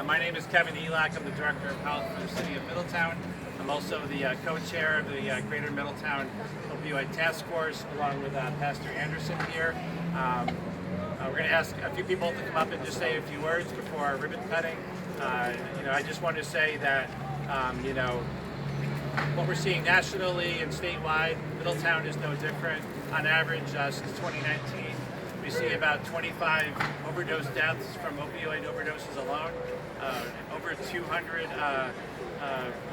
My name is Kevin Elak. I'm the Director of Health for the City of Middletown. I'm also the co-chair of the Greater Middletown Opioid Task Force, along with Pastor Anderson here. We're going to ask a few people to come up and just say a few words before our ribbon cutting. I just want to say that, what we're seeing nationally and statewide, Middletown is no different. On average, since 2019, we see about 25 overdose deaths from opioid overdoses alone, over 200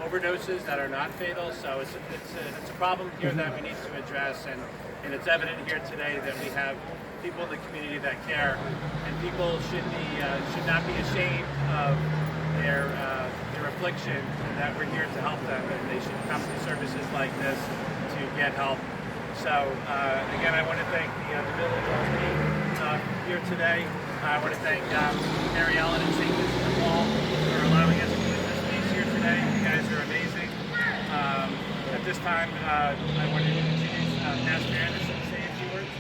overdoses that are not fatal. So it's a problem here that we need to address, and it's evident here today that we have people in the community that care, and people should not be ashamed of their affliction, and that we're here to help them, and they should come to services like this to get help. So again, I want to thank the village team here today. I want to thank Mary Ellen and St. Vincent Paul for allowing us to use this space here today. You guys are amazing. At this time, I want to introduce Pastor Anderson to say a few words.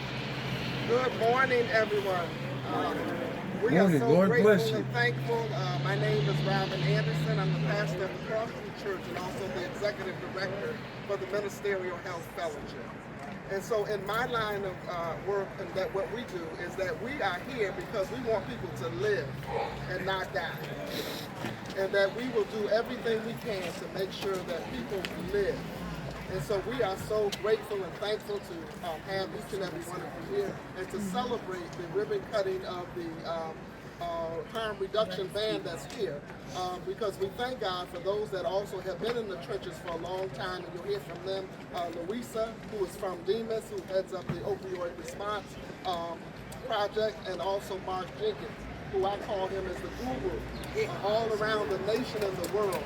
Good morning, everyone. We are so grateful and thankful. My name is Robin Anderson. I'm the pastor of the Crosby Church and also the executive director for the Ministerial Health Fellowship. And so in my line of work, and that what we do is that we are here because we want people to live and not die. And that we will do everything we can to make sure that people live. And so we are so grateful and thankful to have each and every one of you here and to celebrate the ribbon cutting of the harm reduction band that's here, because we thank God for those that also have been in the trenches for a long time, and you'll hear from them. Louisa, who is from Demas, who heads up the Opioid Response Project, and also Mark Jenkins, who I call him as the guru all around the nation and the world.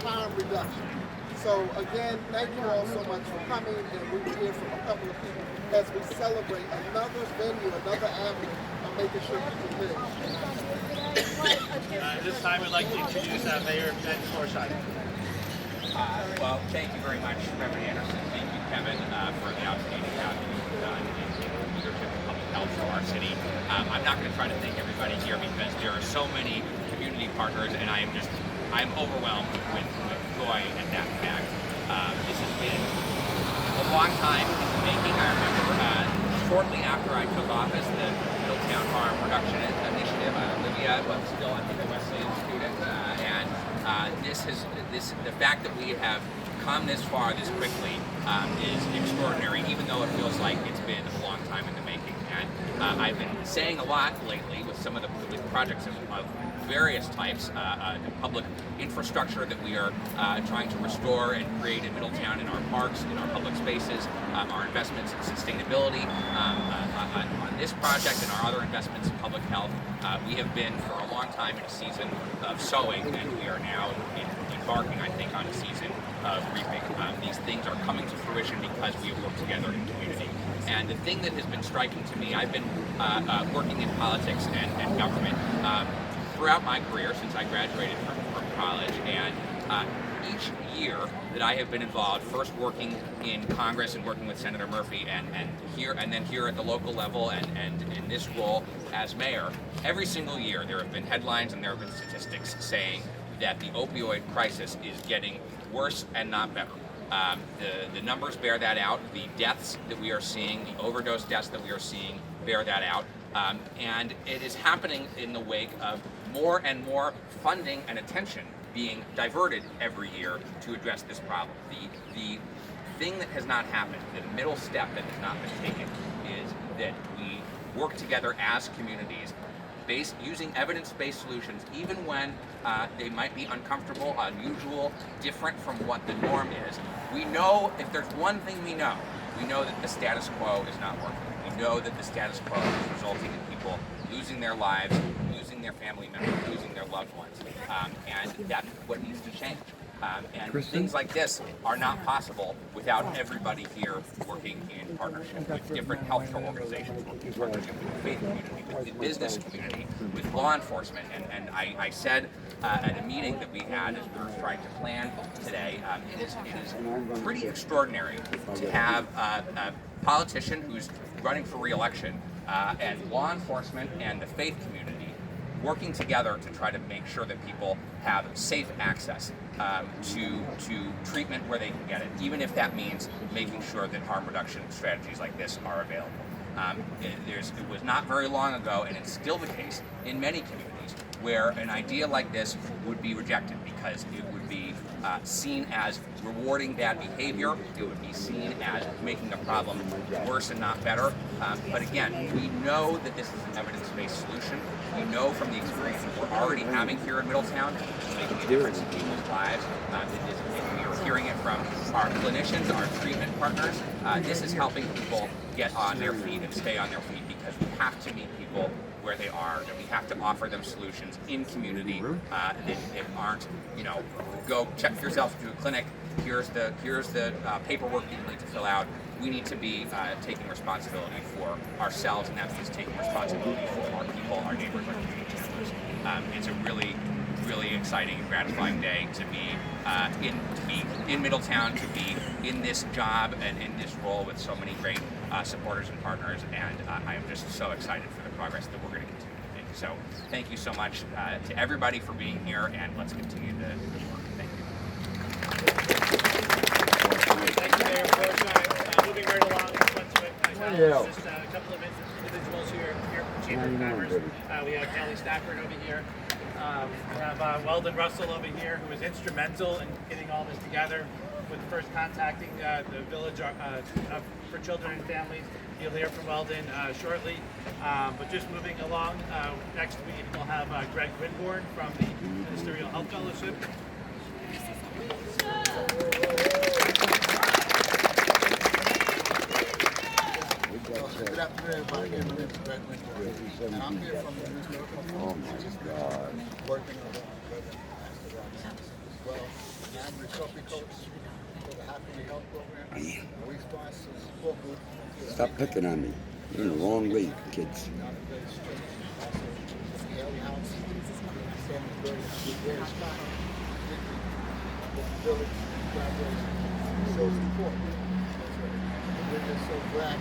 Harm reduction. So again, thank you all so much for coming, and we will hear from a couple of people as we celebrate another venue, another avenue of making sure people live. At this time, we'd like to introduce Mayor Ben Florsheim. Well, thank you very much, Reverend Anderson. Thank you, Kevin, for the outstanding job you've done in leadership of public health for our city. I'm not going to try to thank everybody here because there are so many community partners, and I'm overwhelmed with joy at that fact. This has been a long time in the making. I remember shortly after I took office, the Middletown Harm Reduction Initiative, Olivia was still, I think, a Wesleyan student, the fact that we have come this far this quickly is extraordinary, even though it feels like it's been a long time in the making. And I've been saying a lot lately with some of the projects of various types, the public infrastructure that we are trying to restore and create in Middletown, in our parks, in our public spaces, our investments in sustainability, on this project and our other investments in public health. We have been for a long time in a season of sowing, and we are now embarking, I think, on a season of reaping. These things are coming to fruition because we have worked together in community. And the thing that has been striking to me, I've been working in politics and government throughout my career since I graduated from college, and each year that I have been involved, first working in Congress and working with Senator Murphy, and then here at the local level, and in this role as mayor, every single year there have been headlines and there have been statistics saying that the opioid crisis is getting worse and not better. The numbers bear that out. The deaths that we are seeing, the overdose deaths that we are seeing, bear that out. And it is happening in the wake of more and more funding and attention being diverted every year to address this problem. The thing that has not happened, the middle step that has not been taken, is that we work together as communities, using evidence-based solutions, even when they might be uncomfortable, unusual, different from what the norm is. We know, if there's one thing we know that the status quo is not working. We know that the status quo is resulting in people losing their lives, losing their family members, losing their loved ones, and that's what needs to change. And things like this are not possible without everybody here working in partnership with different healthcare organizations, working in partnership with the faith community, with the business community, with law enforcement. And I said at a meeting that we had as we were trying to plan today, it is pretty extraordinary to have a politician who's running for re-election and law enforcement and the faith community working together to try to make sure that people have safe access to treatment where they can get it, even if that means making sure that harm reduction strategies like this are available. It was not very long ago, and it's still the case in many communities, where an idea like this would be rejected because it would be seen as rewarding bad behavior. It would be seen as making the problem worse and not better. But again, we know that this is an evidence-based solution. We know from the experience that we're already having here in Middletown, it's making a difference in people's lives. We are hearing it from our clinicians, our treatment partners. This is helping people get on their feet and stay on their feet, because we have to meet people where they are, and we have to offer them solutions in community that aren't, go check yourself to a clinic, here's the paperwork that you need to fill out. We need to be taking responsibility for ourselves, and that means taking responsibility for our people, our neighbors, our community members. It's a really, really exciting and gratifying day to be in Middletown, to be in this job and in this role with so many great supporters and partners, and I am just so excited for the progress that we're going to continue to make. So thank you so much to everybody for being here, and let's continue the work. Thank you. Thank you, Mayor. Moving right along, just a couple of individuals here from Chamber of Commerce. We have Kelly Stafford over here. We have Weldon Russell over here, who was instrumental in getting all this together with first contacting the Village for Children and Families. You'll hear from Weldon shortly. But just moving along, next we'll have Greg Winborn from the Ministerial Health Fellowship. Good afternoon, everybody. My name is Greg Winborn, and I'm here from the Ministerial Health Fellowship, working on as well. I'm the recovery coach for the Happy Health Program. We sponsor a support group. Stop picking on me. You're in the wrong league, kids. So support. We're just so glad.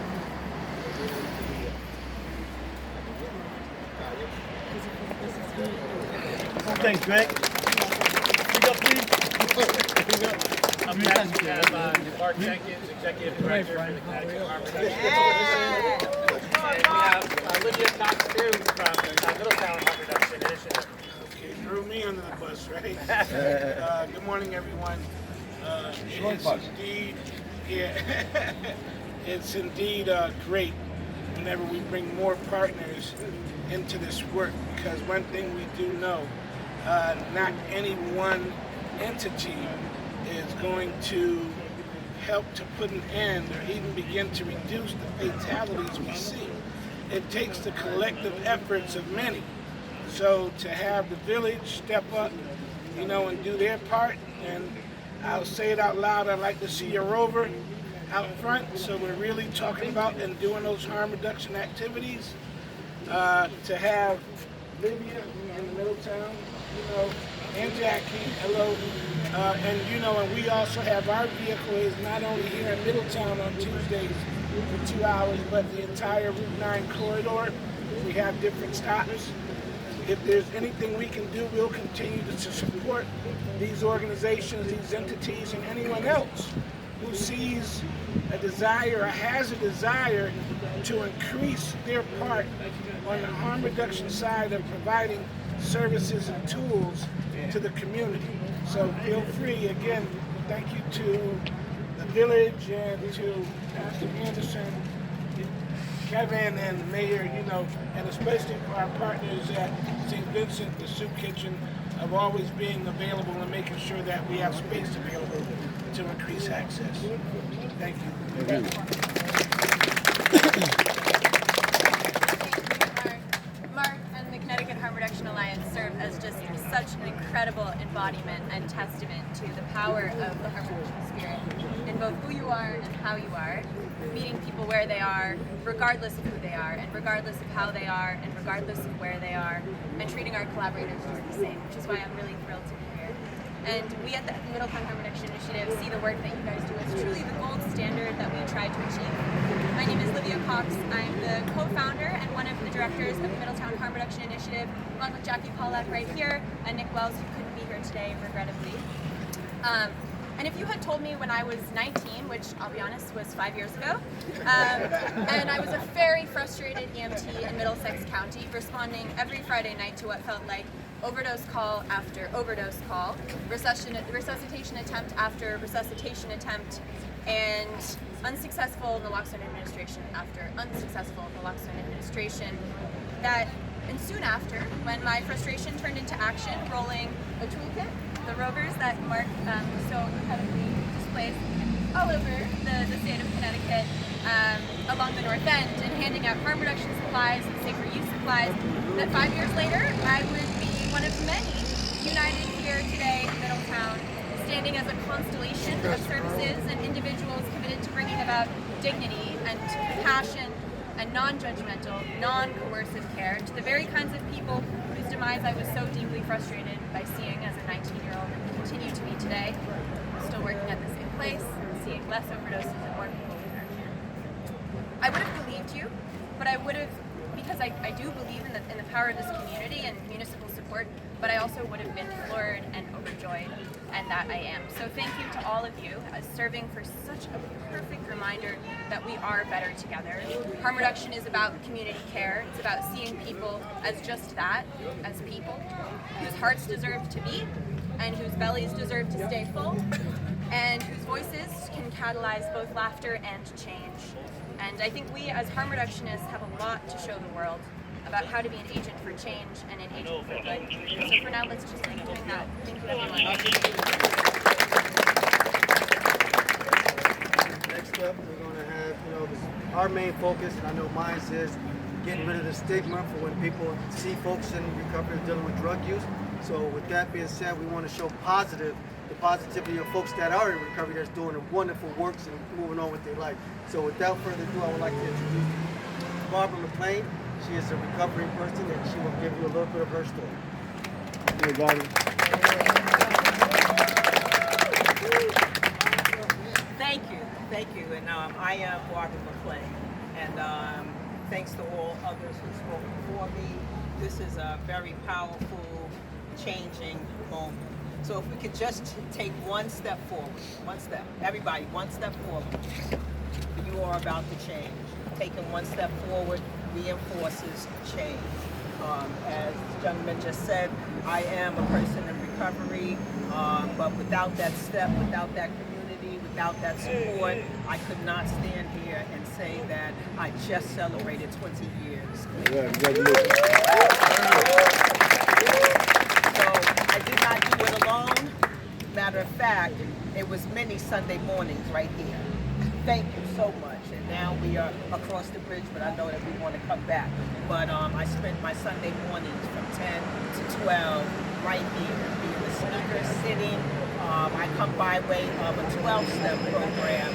Thanks, Greg. Speak up, please. Up next, we have Mark Jenkins, Executive Director for the Connecticut Harm Reduction. And we have Lydia Cox-Drew from Middletown Harm Reduction Initiative. Okay, threw me under the bus, right? Good morning, everyone. It's indeed great whenever we bring more partners into this work, because one thing we do know, not any one entity is going to help to put an end or even begin to reduce the fatalities we see. It takes the collective efforts of many. So to have the village step up, and do their part, and I'll say it out loud, I'd like to see a rover out front, so we're really talking about and doing those harm reduction activities. To have Lydia in Middletown, and Jackie, hello, and we also have our vehicle is not only here in Middletown on Tuesdays for 2 hours, but the entire Route 9 corridor. We have different stops. If there's anything we can do, we'll continue to support these organizations, these entities, and anyone else who sees a desire or has a desire to increase their part on the harm reduction side of providing services and tools to the community. So feel free, again, thank you to the village and to Pastor Anderson, Kevin and the mayor, and especially for our partners at St. Vincent, the Soup Kitchen, of always being available and making sure that we have space available to increase access. Thank you. Mark and the Connecticut Harm Reduction Alliance serve as just such an incredible embodiment and testament to the power of the harm reduction spirit in both who you are and how you are, meeting people where they are, regardless of who they are, and regardless of how they are, and regardless of where they are, and treating our collaborators just the same, which is why I'm really thrilled to be here. And we at the Middletown Harm Reduction Initiative see the work that you guys do as truly the gold standard that we try to achieve. My name is Livia Cox. I'm the co-founder and one of the directors of the Middletown Harm Reduction Initiative, along with Jackie Pollack right here, and Nick Wells, who couldn't be here today, regrettably. And if you had told me when I was 19, which I'll be honest was 5 years ago, and I was a very frustrated EMT in Middlesex County, responding every Friday night to what felt like overdose call after overdose call, resuscitation attempt after resuscitation attempt, and unsuccessful naloxone administration after unsuccessful naloxone administration, and soon after, when my frustration turned into action, rolling a toolkit, the rovers that Mark so incredibly displays all over the state of Connecticut, along the North End, and handing out harm reduction supplies and safer use supplies, that 5 years later, I would be one of many united here today in Middletown, standing as a constellation of services and individuals committed to bringing about dignity and compassion and non-judgmental, non-coercive care to the very kinds of people whose demise I was so deeply frustrated by seeing as a 19-year-old and continue to be today, still working at the same place, seeing less overdoses and more people with our care. I would have believed you, but I would have, because I do believe in the power of this community and municipal support, but I also would have been floored and overjoyed, and that I am. So thank you to all of you as serving for such a perfect reminder that we are better together. Harm reduction is about community care. It's about seeing people as just that, as people, whose hearts deserve to beat, and whose bellies deserve to stay full, and whose voices can catalyze both laughter and change. And I think we as harm reductionists have a lot to show the world about how to be an agent for change and an agent for good. So for now, let's just keep doing that. Thank you, everyone. Next up, we're going to have, our main focus, and I know mine is getting rid of the stigma for when people see folks in recovery dealing with drug use. So with that being said, we want to show the positivity of folks that are in recovery that's doing wonderful works and moving on with their life. So without further ado, I would like to introduce Barbara McLean. She is a recovering person, and she will give you a little bit of her story. Hey, Barbara. Thank you. And I am Barbara McLean, and thanks to all others who spoke before me. This is a very powerful, changing moment. So if we could just take one step forward, everybody, one step forward. You are about to change. Taking one step forward reinforces change. As the gentleman just said, I am a person in recovery, but without that step, without that community, without that support, I could not stand here and say that I just celebrated 20 years. So I did not do it alone. Matter of fact, it was many Sunday mornings right here. Thank you so much. And now we are across the bridge, but I know that we want to come back. But I spent my Sunday mornings from 10 to 12 right here, being the speaker, sitting. I come by way of a 12-step program.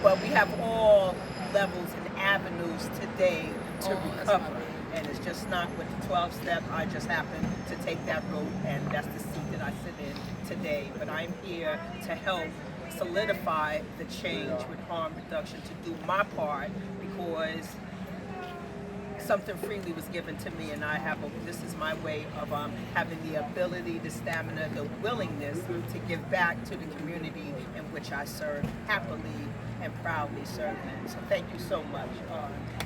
But we have all levels and avenues today to recovery. And it's just not with the 12-step. I just happen to take that road, and that's the seat that I sit in today. But I'm here to help solidify the change with harm reduction, to do my part, because something freely was given to me, and this is my way of having the ability, the stamina, the willingness to give back to the community in which I serve, happily and proudly serve them. So thank you so much.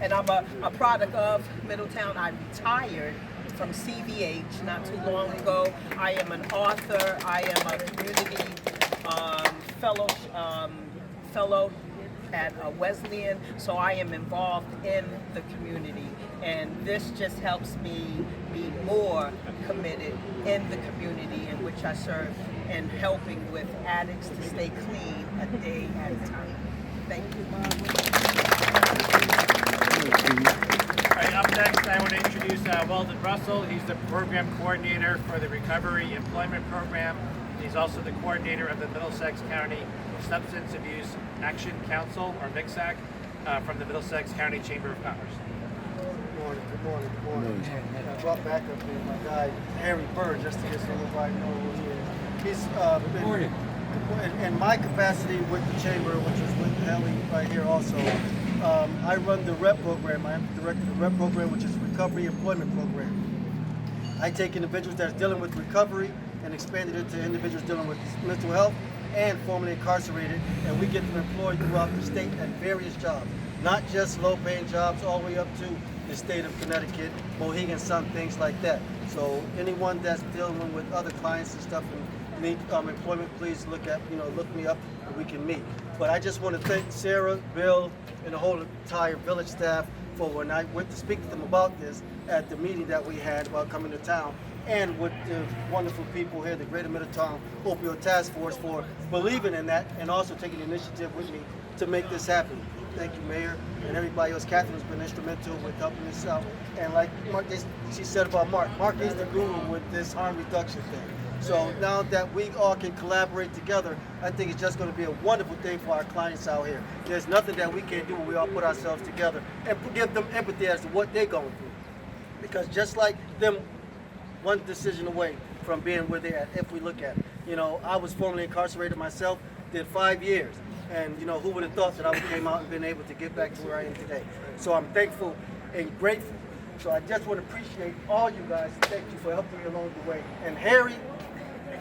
And I'm a product of Middletown. I retired from CVH not too long ago. I am an author. I am a community fellow at Wesleyan, so I am involved in the community, and this just helps me be more committed in the community in which I serve and helping with addicts to stay clean a day at a time. Thank you. All right, up next I want to introduce Weldon Russell. He's the program coordinator for the Recovery Employment Program. He's also the coordinator of the Middlesex County Substance Abuse Action Council, or MICSAC, from the Middlesex County Chamber of Commerce. morning. I brought back up here my guy, Harry Bird, just in case everybody knows who he is. He's been in my capacity with the chamber, which is with Ellie right here also. I run the REP program. I'm director of the REP program, which is Recovery Employment Program. I take individuals that's dealing with recovery and expanded it to individuals dealing with mental health and formerly incarcerated, and we get them employed throughout the state at various jobs, not just low-paying jobs, all the way up to the state of Connecticut, Mohegan Sun, things like that. So anyone that's dealing with other clients and stuff and need employment, please look me up and we can meet. But I just want to thank Sarah, Bill, and the whole entire village staff for when I went to speak to them about this at the meeting that we had about coming to town, and with the wonderful people here, the Greater Middletown Opioid Task Force, for believing in that and also taking the initiative with me to make this happen. Thank you, Mayor, and everybody else. Catherine has been instrumental with helping this out. And like she said about Mark is the guru with this harm reduction thing. So now that we all can collaborate together, I think it's just going to be a wonderful thing for our clients out here. There's nothing that we can't do when we all put ourselves together and give them empathy as to what they're going through. Because just like them, one decision away from being where they're at, if we look at it. You know, I was formerly incarcerated myself, did 5 years. And you know, who would have thought that I would have came out and been able to get back to where I am today. So I'm thankful and grateful. So I just want to appreciate all you guys. Thank you for helping me along the way. And Harry,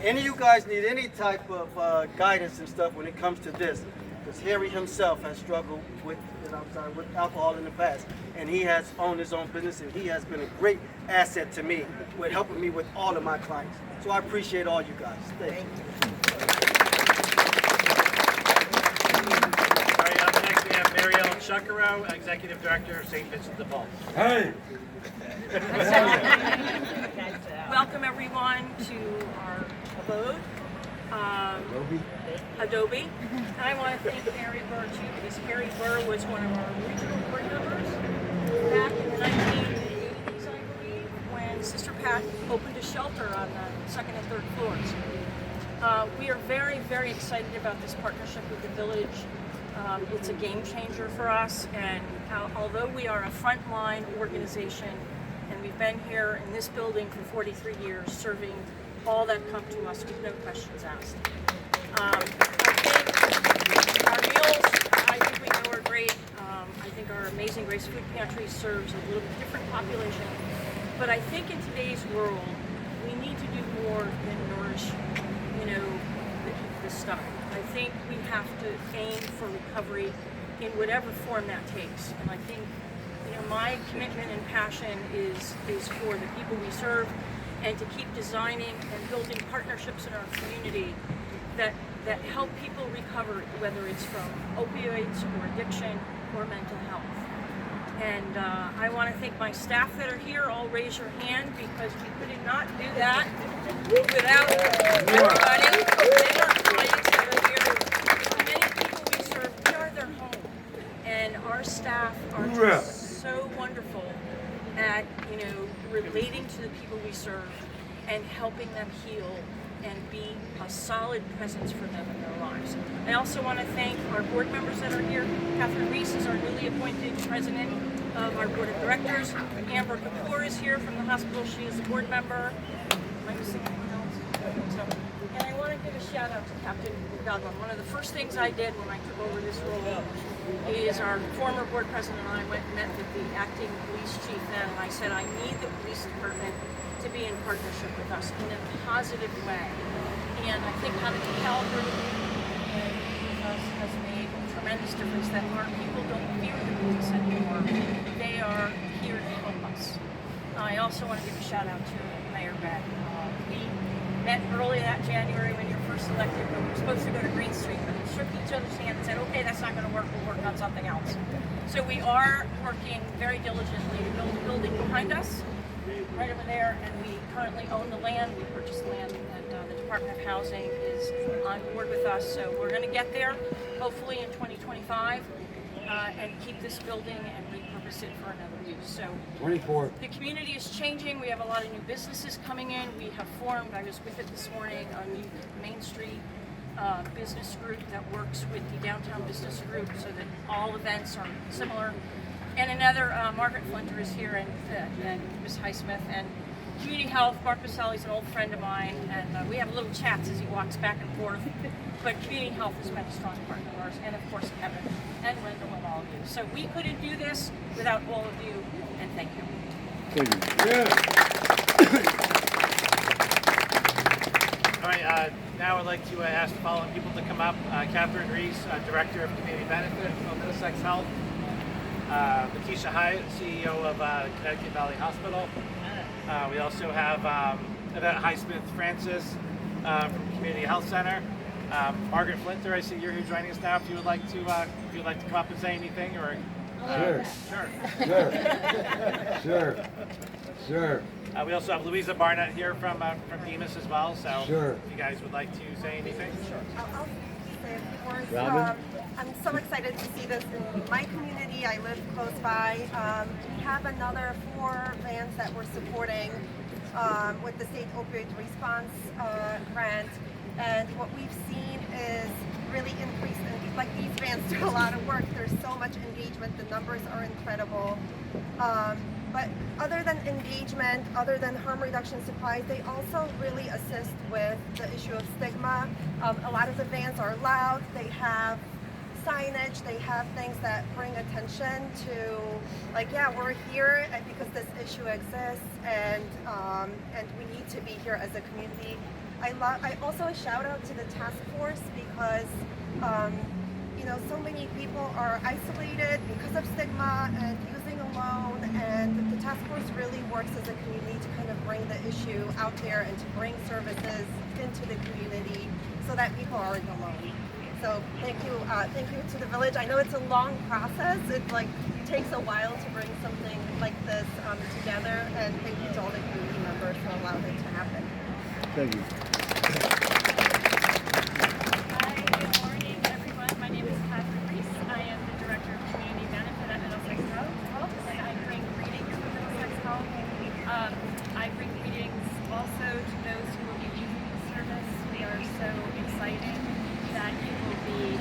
any of you guys need any type of guidance and stuff when it comes to this, because Harry himself has struggled with alcohol in the past, and he has owned his own business, and he has been a great asset to me with helping me with all of my clients. So I appreciate all you guys. Thank you. All right, up next we have Mary Ellen Shuckero, Executive Director of St. Vincent de Paul. Hey! Welcome everyone to our abode, Adobe. And I want to thank Harry Burr too, because Harry Burr was one of our original board members back in the 1980s, I believe, when Sister Pat opened a shelter on the second and third floors. We are very, very excited about this partnership with the village. It's a game changer for us, and although we are a frontline organization, and we've been here in this building for 43 years, serving all that come to us with no questions asked. I think our meals, I think we know are great. I think our Amazing Grace Food Pantry serves a little bit different population, but I think in today's world, we need to do more than nourish, the stomach. I think we have to aim for recovery in whatever form that takes, and I think my commitment and passion is for the people we serve, and to keep designing and building partnerships in our community that help people recover, whether it's from opioids or addiction or mental health. And I want to thank my staff that are here. All raise your hand, because we could not do that without everybody and our clients that are here. The many people we serve, we are their home, and our staff are just so wonderful at relating to the people we serve and helping them heal and be a solid presence for them in their lives. I also want to thank our board members that are here. Catherine Reese is our newly appointed president of our board of directors. Amber Kapoor is here from the hospital. She is a board member. Am I missing anyone else? And I want to give a shout out to Captain Godwin. One of the first things I did when I took over this role is our former board president and I went and met with the acting police chief then, and I said, I need the police department to be in partnership with us in a positive way. And I think having the caliber with us has made a tremendous difference, that our people don't fear the police anymore. They are here to help us. I also want to give a shout out to Mayor Beck. We met early that January when you were first elected, but we were supposed to go to Green Street, but we shook each other's hand and said, okay, that's not going to work, we'll work on something else. So we are working very diligently to build a building behind us, right over there, and we currently own the land. We purchased the land, and the Department of Housing is on board with us, so we're going to get there, hopefully in 2025, and keep this building and repurpose it for another use. So 24. The community is changing. We have a lot of new businesses coming in. We have formed, I was with it this morning, a new Main Street business group that works with the downtown business group so that all events are similar. And another, Margaret Flinter is here, and Ms. Highsmith, and Community Health. Mark Maselli's an old friend of mine, and we have little chats as he walks back and forth. But Community Health has been a strong partner of ours, and of course Kevin and Wendell and all of you. So we couldn't do this without all of you, and thank you. Thank you. Yeah. All right, now I'd like to ask the following people to come up. Catherine Reese, Director of Community Benefit of Middlesex Health. Lakeisha Hyatt, CEO of Connecticut Valley Hospital. We also have Yvette Highsmith Francis from Community Health Center. Margaret Flinter, I see you're here joining us now. If you would like to, come up and say anything, or Sure. We also have Louisa Barnett here from Demas as well. So if you guys would like to say anything, I'll say a few words. Robin? I'm so excited to see this in my community. I live close by. We have another 4 vans that we're supporting with the state opioid response grant. And what we've seen is really increased, like these vans do a lot of work. There's so much engagement. The numbers are incredible. But other than engagement, other than harm reduction supplies, they also really assist with the issue of stigma. A lot of the vans are loud. They have signage. They have things that bring attention to, like, yeah, we're here because this issue exists, and we need to be here as a community. I also a shout out to the task force because so many people are isolated because of stigma and using alone, and the task force really works as a community to kind of bring the issue out there and to bring services into the community so that people aren't alone. So thank you to the village. I know it's a long process. It takes a while to bring something like this together, and thank you to all the community members who allowed it to happen. Thank you. Hi, good morning, everyone. My name is Catherine Reese. I am the Director of Community Benefit at Middlesex Health, and I bring greetings from Middlesex Health. I bring greetings also to those who will be using the service. We are so excited that you will be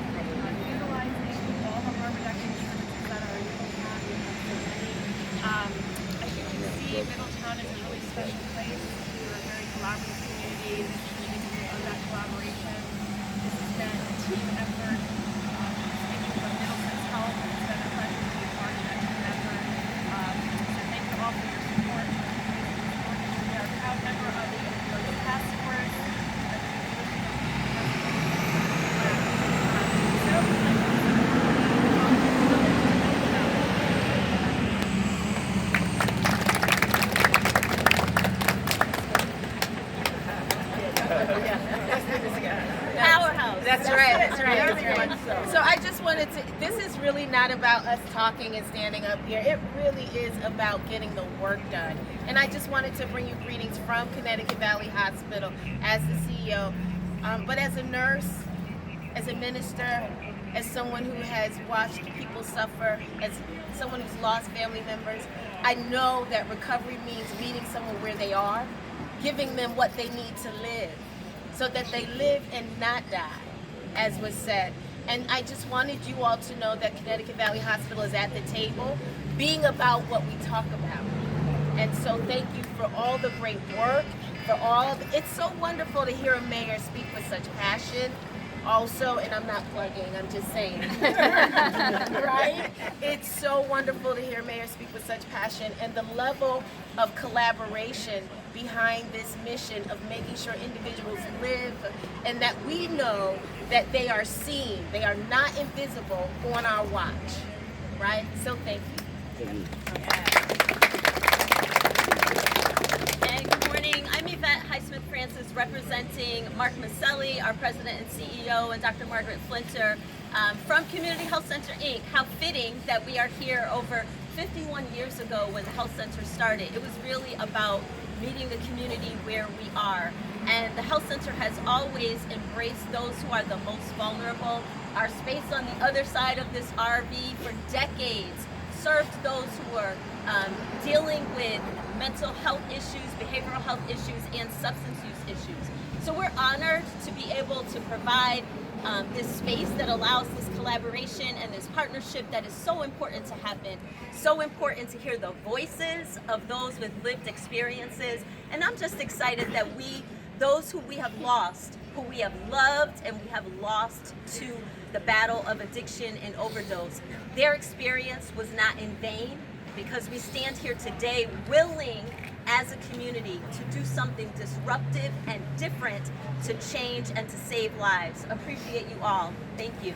utilizing all the harm reduction services that are in Middletown. As you can see, Middletown is a really special place. We're a very collaborative community. Of that collaboration. This has been a team effort. Speaking from Middlesex Health, it's been a pleasure to be a part of that team effort. So thank you all for your support. We are a proud member of the Opioid Task Force. That's right. So I just wanted to, this is really not about us talking and standing up here. It really is about getting the work done. And I just wanted to bring you greetings from Connecticut Valley Hospital as the CEO. But as a nurse, as a minister, as someone who has watched people suffer, as someone who's lost family members, I know that recovery means meeting someone where they are, giving them what they need to live, so that they live and not die, as was said. And I just wanted you all to know that Connecticut Valley Hospital is at the table, being about what we talk about. And so thank you for all the great work, it's so wonderful to hear a mayor speak with such passion. Also, and I'm not plugging, I'm just saying, right? It's so wonderful to hear Mayor speak with such passion, and the level of collaboration behind this mission of making sure individuals live and that we know that they are seen, they are not invisible on our watch, right? So thank you. And good morning, I'm Yvette Highsmith Francis, representing Mark Maselli, our President and CEO, and Dr. Margaret Flinter from Community Health Center, Inc. How fitting that we are here over 51 years ago when the health center started. It was really about meeting the community where we are. And the health center has always embraced those who are the most vulnerable. Our space on the other side of this RV for decades served those who are dealing with mental health issues, behavioral health issues, and substance use issues. So we're honored to be able to provide this space that allows this collaboration and this partnership that is so important to happen, so important to hear the voices of those with lived experiences. And I'm just excited that those who we have lost, who we have loved and we have lost to the battle of addiction and overdose, their experience was not in vain, because we stand here today willing as a community to do something disruptive and different to change and to save lives. Appreciate you all. Thank you.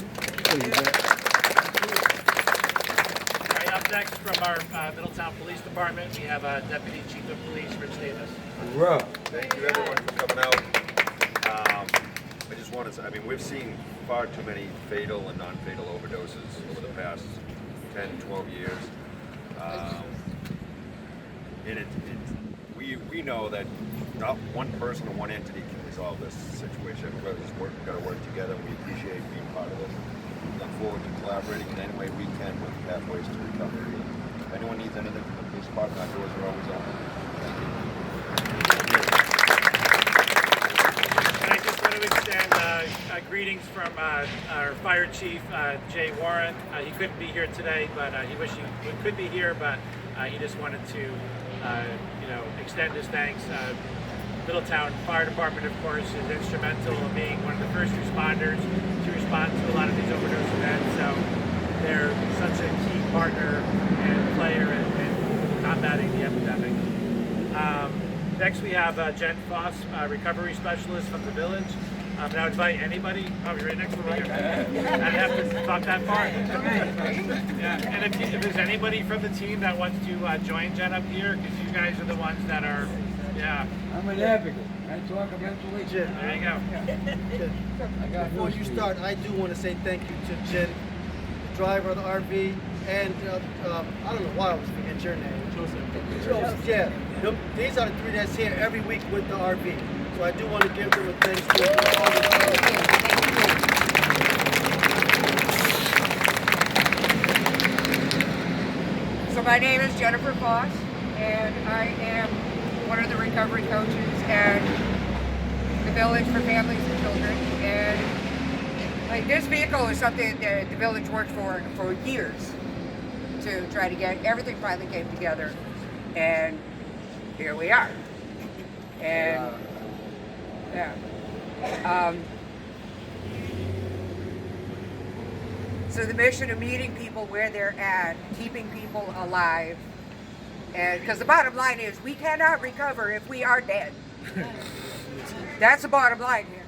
All right, up next from our Middletown Police Department, we have Deputy Chief of Police, Rich Davis. Thank you everyone for coming out. I just want to say, I mean, we've seen far too many fatal and non-fatal overdoses over the past 10, 12 years. And we know that not one person or one entity can resolve this situation. Everybody's got to work together. We appreciate being part of it. We look forward to collaborating in any way we can with pathways to recovery. If anyone needs anything from the police department, our doors are always open. Thank you. And I just want to extend greetings from our Fire Chief, Jay Warren. He couldn't be here today, but he wished he could be here, but he just wanted to extend his thanks. Middletown Fire Department, of course, is instrumental in being one of the first responders to respond to a lot of these overdose events. So they're such a key partner and player in combating the epidemic. Next, we have Jen Foss, recovery specialist from the village. And I would invite anybody. Oh, you're right next to me. I'd have to talk that far. Yeah. And if there's anybody from the team that wants to join Jen up here, because you guys are the ones that are, yeah. I'm an advocate. I talk about the legit. There you go. Before you start, I do want to say thank you to Jen, the driver of the RV, and I don't know why I was forgetting your name. Joseph. Yeah. These are the three that's here every week with the RV. So I do want to give them a thanks for all the So my name is Jennifer Foss, and I am one of the recovery coaches at the Village for Families and Children. And like, this vehicle is something that the Village worked for years to try to get. Everything finally came together, and here we are. And yeah. So the mission of meeting people where they're at, keeping people alive, and because the bottom line is we cannot recover if we are dead. That's the bottom line here.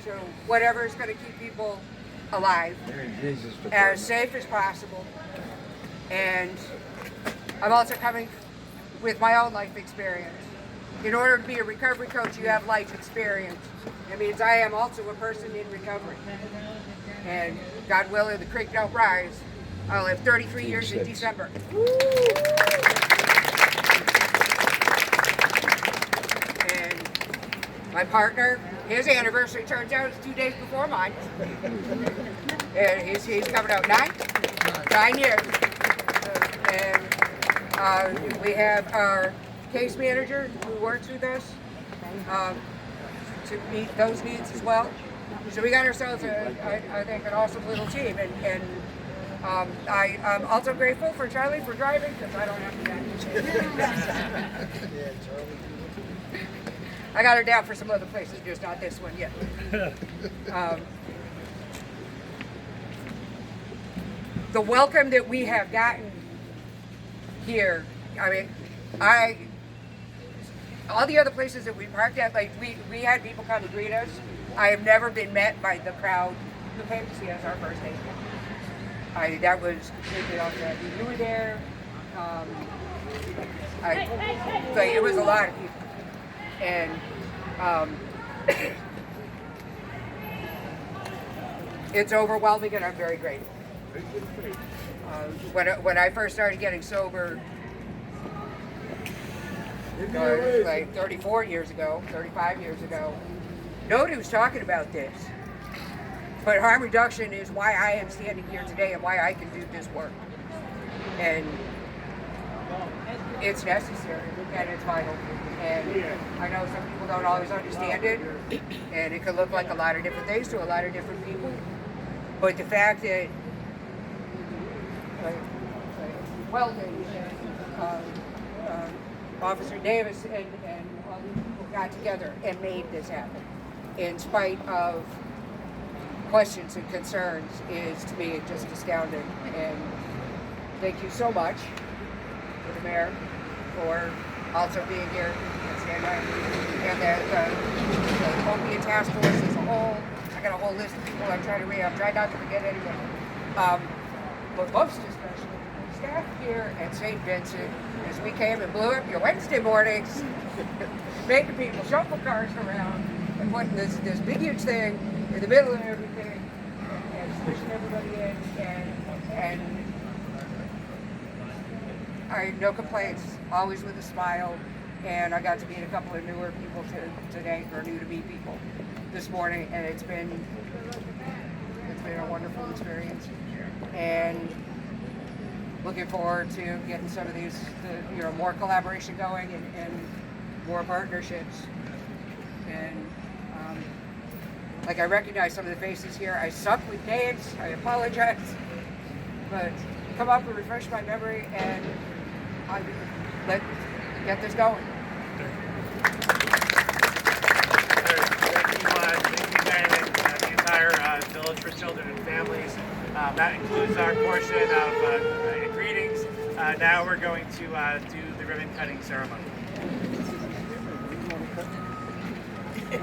So whatever is going to keep people alive, as safe as possible. And I'm also coming with my own life experience. In order to be a recovery coach, you have life experience. It means I am also a person in recovery. And God willing, the creek don't rise. I'll have 33 years in December. And my partner, his anniversary turns out is 2 days before mine. And he's coming out 9 years. And we have our case manager who works with us to meet those needs as well. So we got ourselves, I think, an awesome little team. And I'm also grateful for Charlie for driving, because I don't have to drive. I got her down for some other places, just not this one yet. The welcome that we have gotten here, I mean, all the other places that we parked at, like we had people come and greet us. I have never been met by the crowd who came to see us our first day. That was completely off the You were there. It was a lot of people. And it's overwhelming, and I'm very grateful. When I first started getting sober, like 34 years ago, 35 years ago, nobody was talking about this. But harm reduction is why I am standing here today and why I can do this work. And it's necessary and it's vital. And I know some people don't always understand it, and it can look like a lot of different things to a lot of different people. But the fact that Weldon and Officer Davis and all these people got together and made this happen, in spite of questions and concerns, is to me just astounding. And thank you so much to the mayor for also being here and stand by, and the opiate task force as a whole. I got a whole list of people I'm trying to read. I'm trying not to forget anyone. But most especially the staff here at St. Vincent, as we came and blew up your Wednesday mornings, making people shuffle cars around and putting this big huge thing in the middle of everything and pushing everybody in, and I had no complaints, always with a smile. And I got to meet a couple of newer people today, or new to me people, this morning, and it's been a wonderful experience. And looking forward to getting some of these, more collaboration going and more partnerships. And like, I recognize some of the faces here. I suck with names. I apologize, but come up and refresh my memory, and let's get this going. The entire Village for Children and Families. That includes our portion of greetings. Now we're going to do the ribbon cutting ceremony. You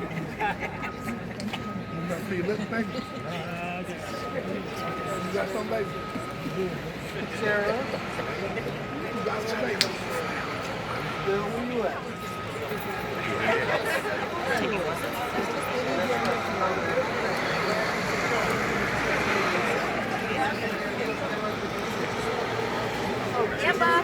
got your lips, baby? You got some, baby? Sarah? You got some, baby? Bill, where you at? Emma.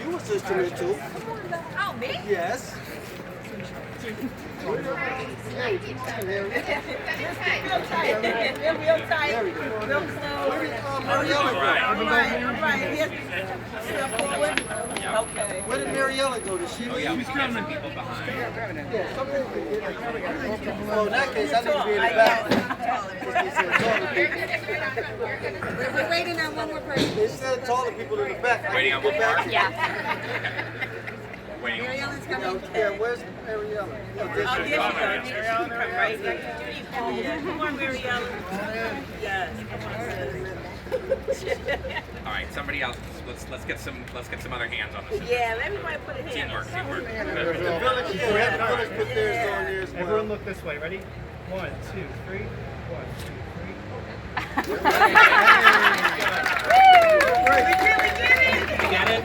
You assisted me too. Oh, me? Yes. Real tight. Real close. All right. Step forward. Okay. Where did Mariella go? Did she leave? Oh yeah, we still have some people behind. Yeah, some people. Well, in that case, I need to be in the back. We're waiting on one more person. They said taller people in the back. Waiting on one more? Yeah. Waiting on Mariella's coming. Yeah, where's Mariella? Oh, there she goes. She come right there. Come on, Mariella. Yes. All right, somebody else. Let's get some other hands on this. Yeah, everybody put a hand. Teamwork. The village put theirs on there as well. Everyone look this way. Ready? 1, 2, 3. 1, 2, 3. We really did it. You got it?